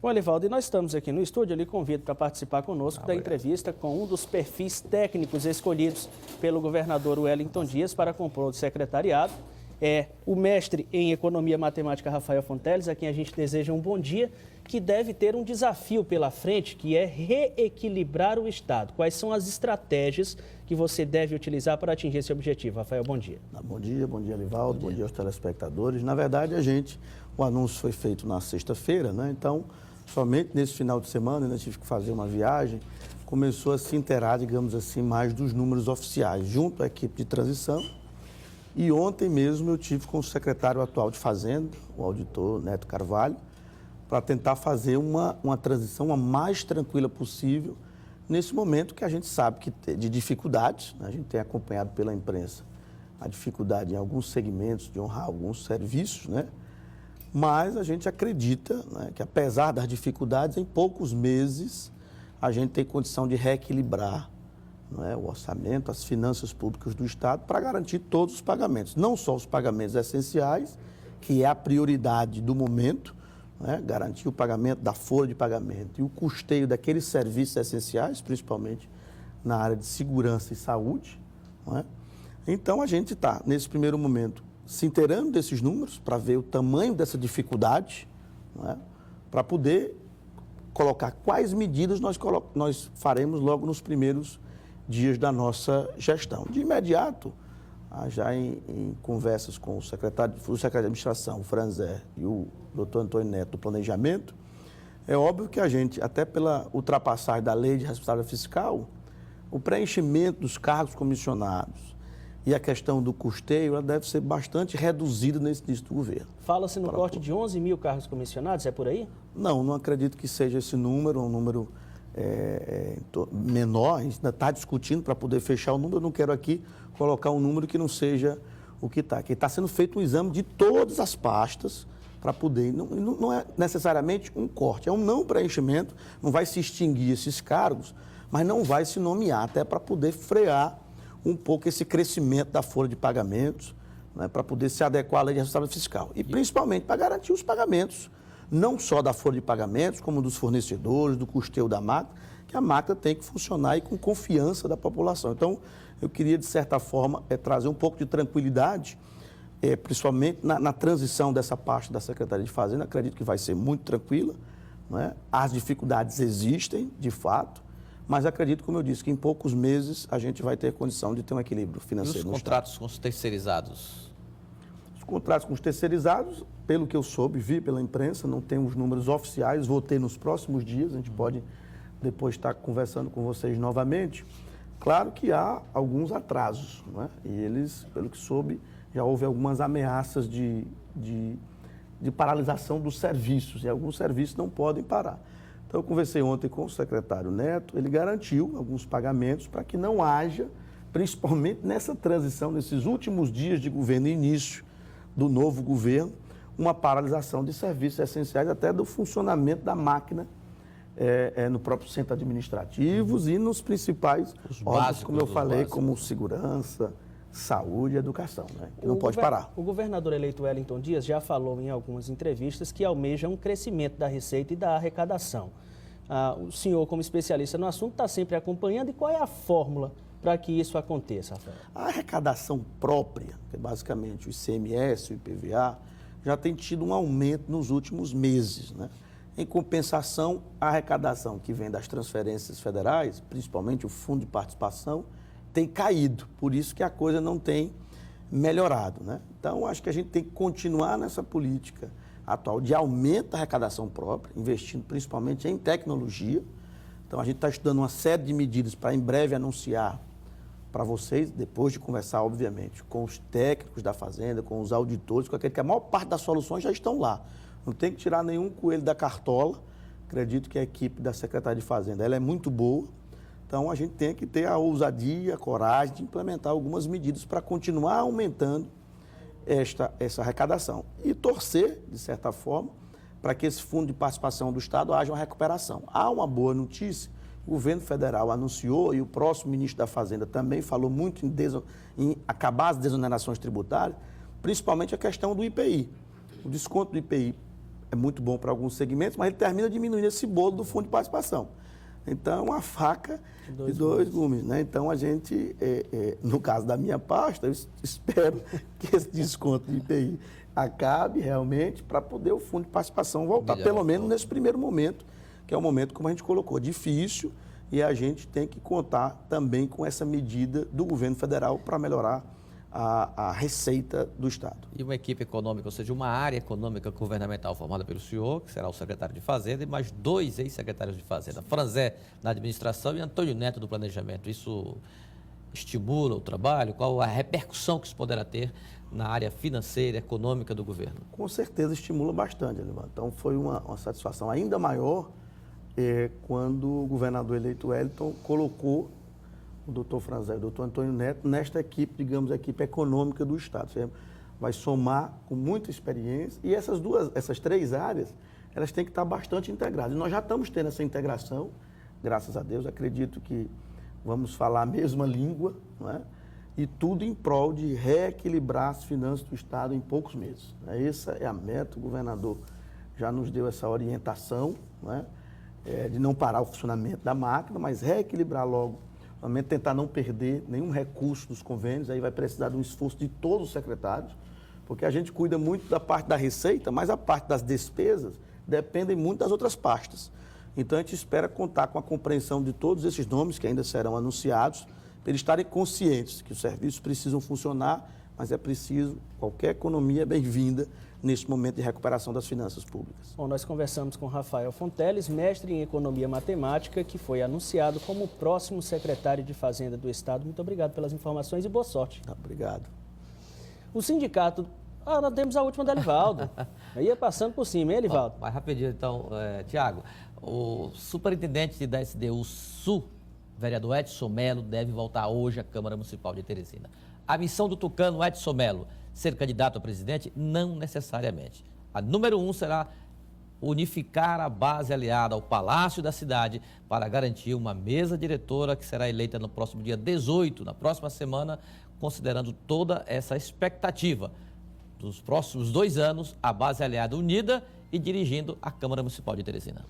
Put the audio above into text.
Bom, Elivaldo, e nós estamos aqui no estúdio, eu lhe convido para participar conosco da entrevista com um dos perfis técnicos escolhidos pelo governador Wellington Dias para compor o secretariado. É o mestre em Economia Matemática Rafael Fonteles, a quem a gente deseja um bom dia, que deve ter um desafio pela frente, que é reequilibrar o Estado. Quais são as estratégias que você deve utilizar para atingir esse objetivo? Rafael, bom dia. Bom dia, Elivaldo, bom dia aos telespectadores. Na verdade, o anúncio foi feito na sexta-feira, né? Então, somente nesse final de semana, eu tive que fazer uma viagem, começou a se inteirar, digamos assim, mais dos números oficiais, junto à equipe de transição. E ontem mesmo eu tive com o secretário atual de Fazenda, o auditor Neto Carvalho, para tentar fazer uma transição a mais tranquila possível nesse momento que a gente sabe que de dificuldades, né? A gente tem acompanhado pela imprensa a dificuldade em alguns segmentos de honrar alguns serviços, né? Mas a gente acredita, né, que apesar das dificuldades, em poucos meses a gente tem condição de reequilibrar, né, o orçamento, as finanças públicas do Estado para garantir todos os pagamentos, não só os pagamentos essenciais, que é a prioridade do momento, né, garantir o pagamento da folha de pagamento e o custeio daqueles serviços essenciais, principalmente na área de segurança e saúde, né? Então a gente está, nesse primeiro momento, se inteirando desses números para ver o tamanho dessa dificuldade, né, para poder colocar quais medidas nós faremos logo nos primeiros dias da nossa gestão. De imediato, já em conversas com o secretário de Administração, o Franzé, e o doutor Antônio Neto, do Planejamento, é óbvio que a gente, até pela ultrapassagem da lei de responsabilidade fiscal, o preenchimento dos cargos comissionados e a questão do custeio, ela deve ser bastante reduzida nesse início do governo. Fala-se no corte de 11 mil cargos comissionados, é por aí? Não acredito que seja esse número, um número menor, a gente ainda está discutindo para poder fechar o número. Eu não quero aqui colocar um número que não seja o que está. Aqui está sendo feito um exame de todas as pastas para poder, não é necessariamente um corte, é um não preenchimento, não vai se extinguir esses cargos, mas não vai se nomear, até para poder frear um pouco esse crescimento da folha de pagamentos, né, para poder se adequar à lei de responsabilidade fiscal. E principalmente para garantir os pagamentos, não só da folha de pagamentos, como dos fornecedores, do custeio da máquina, que a máquina tem que funcionar e com confiança da população. Então, eu queria, de certa forma, trazer um pouco de tranquilidade, principalmente na transição dessa parte da Secretaria de Fazenda. Acredito que vai ser muito tranquila, né? As dificuldades existem, de fato, mas acredito, como eu disse, que em poucos meses a gente vai ter condição de ter um equilíbrio financeiro. E os contratos com os terceirizados? Os contratos com os terceirizados, pelo que eu soube, vi pela imprensa, não tem os números oficiais, vou ter nos próximos dias, a gente pode depois estar conversando com vocês novamente. Claro que há alguns atrasos, né? E eles, pelo que soube, já houve algumas ameaças de paralisação dos serviços, e alguns serviços não podem parar. Então, eu conversei ontem com o secretário Neto, ele garantiu alguns pagamentos para que não haja, principalmente nessa transição, nesses últimos dias de governo e início do novo governo, uma paralisação de serviços essenciais, até do funcionamento da máquina no próprio centro administrativos e nos principais órgãos, como eu falei, como segurança, saúde e educação, né? Que não pode parar. O governador eleito Wellington Dias já falou em algumas entrevistas que almeja um crescimento da receita e da arrecadação. O senhor, como especialista no assunto, está sempre acompanhando. E qual é a fórmula para que isso aconteça, Rafael? A arrecadação própria, que é basicamente o ICMS, o IPVA, já tem tido um aumento nos últimos meses, né? Em compensação, a arrecadação que vem das transferências federais, principalmente o Fundo de Participação, tem caído, por isso que a coisa não tem melhorado, né? Então, acho que a gente tem que continuar nessa política atual de aumento da arrecadação própria, investindo principalmente em tecnologia. Então, a gente está estudando uma série de medidas para em breve anunciar para vocês, depois de conversar, obviamente, com os técnicos da Fazenda, com os auditores, com aquele que a maior parte das soluções já estão lá. Não tem que tirar nenhum coelho da cartola. Acredito que a equipe da Secretaria de Fazenda ela é muito boa. Então, a gente tem que ter a ousadia, a coragem de implementar algumas medidas para continuar aumentando essa arrecadação. E torcer, de certa forma, para que esse fundo de participação do Estado haja uma recuperação. Há uma boa notícia, o governo federal anunciou, e o próximo ministro da Fazenda também falou muito em acabar as desonerações tributárias, principalmente a questão do IPI. O desconto do IPI é muito bom para alguns segmentos, mas ele termina diminuindo esse bolo do fundo de participação. Então, é uma faca de dois gumes, né? Então, a gente, no caso da minha pasta, eu espero que esse desconto de IPI acabe realmente para poder o fundo de participação voltar, pelo menos nesse primeiro momento, que é um momento, como a gente colocou, difícil, e a gente tem que contar também com essa medida do governo federal para melhorar a receita do Estado. E uma equipe econômica, ou seja, uma área econômica governamental formada pelo senhor, que será o secretário de Fazenda, e mais 2 ex-secretários de Fazenda, Franzé na administração e Antônio Neto do planejamento. Isso estimula o trabalho? Qual a repercussão que isso poderá ter na área financeira, econômica do governo? Com certeza estimula bastante, Elivan. Então, foi uma satisfação ainda maior quando o governador eleito Wellington colocou o doutor Franzé e o doutor Antônio Neto nesta equipe, digamos, a equipe econômica do Estado. Você vai somar com muita experiência e essas 3 áreas, elas têm que estar bastante integradas. E nós já estamos tendo essa integração, graças a Deus. Acredito que vamos falar a mesma língua, não é? E tudo em prol de reequilibrar as finanças do Estado em poucos meses. Essa é a meta, o governador já nos deu essa orientação, não é? De não parar o funcionamento da máquina, mas reequilibrar logo, realmente tentar não perder nenhum recurso dos convênios. Aí vai precisar de um esforço de todos os secretários, porque a gente cuida muito da parte da receita, mas a parte das despesas depende muito das outras pastas. Então, a gente espera contar com a compreensão de todos esses nomes que ainda serão anunciados, para eles estarem conscientes que os serviços precisam funcionar, mas é preciso, qualquer economia é bem-vinda neste momento de recuperação das finanças públicas. Bom, nós conversamos com Rafael Fonteles, mestre em Economia Matemática, que foi anunciado como o próximo secretário de Fazenda do Estado. Muito obrigado pelas informações e boa sorte. Obrigado. O sindicato... nós temos a última da Elivaldo. Eu ia passando por cima, hein, Elivaldo? Mais rapidinho, então, Tiago. O superintendente da SDU Sul, vereador Edson Melo, deve voltar hoje à Câmara Municipal de Teresina. A missão do tucano Edson Melo, ser candidato a presidente? Não necessariamente. A número 1 será unificar a base aliada ao Palácio da Cidade para garantir uma mesa diretora que será eleita no próximo dia 18, na próxima semana, considerando toda essa expectativa dos próximos 2 anos, a base aliada unida e dirigindo a Câmara Municipal de Teresina.